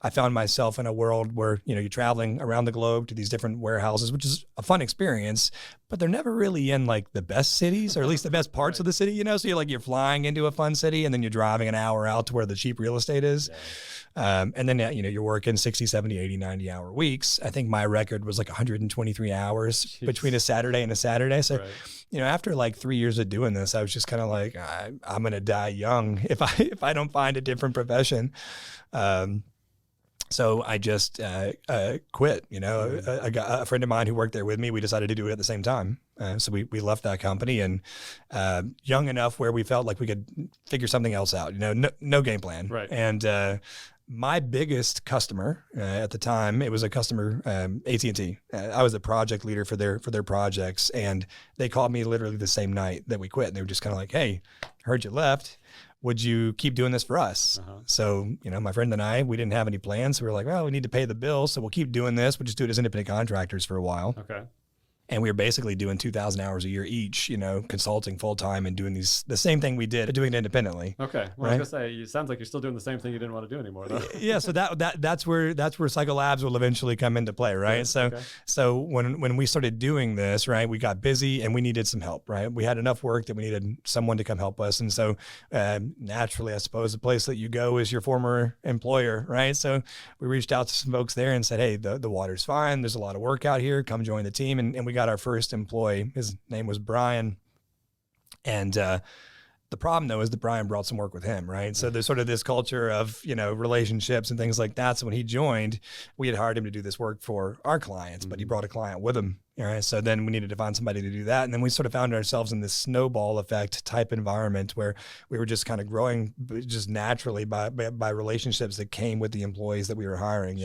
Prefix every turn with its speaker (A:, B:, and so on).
A: I found myself in a world where, you're traveling around the globe to these different warehouses, which is a fun experience, but they're never really in like the best cities, or at least the best parts of the city, so you're flying into a fun city and then you're driving an hour out to where the cheap real estate is. And then, you're working 60, 70, 80, 90 hour weeks. I think my record was like 123 hours between a Saturday and a Saturday. So, after like 3 years of doing this, I was just kind of like, I'm going to die young if I don't find a different profession. So I just quit. A friend of mine who worked there with me, we decided to do it at the same time. So we left that company, and young enough where we felt like we could figure something else out. No game plan.
B: Right.
A: And my biggest customer at the time, it was a customer, AT&T. I was a project leader for their projects, and they called me literally the same night that we quit. And they were just kind of like, "Hey, heard you left. Would you keep doing this for us?" So, my friend and I, we didn't have any plans. So we were like, well, we need to pay the bills, so we'll keep doing this. We'll just do it as independent contractors for a while.
B: Okay.
A: And we were basically doing 2,000 hours a year each, consulting full time and doing the same thing we did, but doing it independently.
B: Okay. Well, I was gonna say, it sounds like you're still doing the same thing you didn't want to do anymore, though.
A: Yeah. So that's where Cycle Labs will eventually come into play, right?
B: Yeah,
A: so when we started doing this, right, we got busy and we needed some help, right? We had enough work that we needed someone to come help us, and so naturally, I suppose the place that you go is your former employer, right? So we reached out to some folks there and said, "Hey, the water's fine. There's a lot of work out here. Come join the team." And we got our first employee. His name was Brian. And the problem, though, is that Brian brought some work with him, right? So there's sort of this culture of, relationships and things like that. So when he joined, we had hired him to do this work for our clients, but he brought a client with him. All right. So then we needed to find somebody to do that. And then we sort of found ourselves in this snowball effect type environment where we were just kind of growing just naturally by relationships that came with the employees that we were hiring,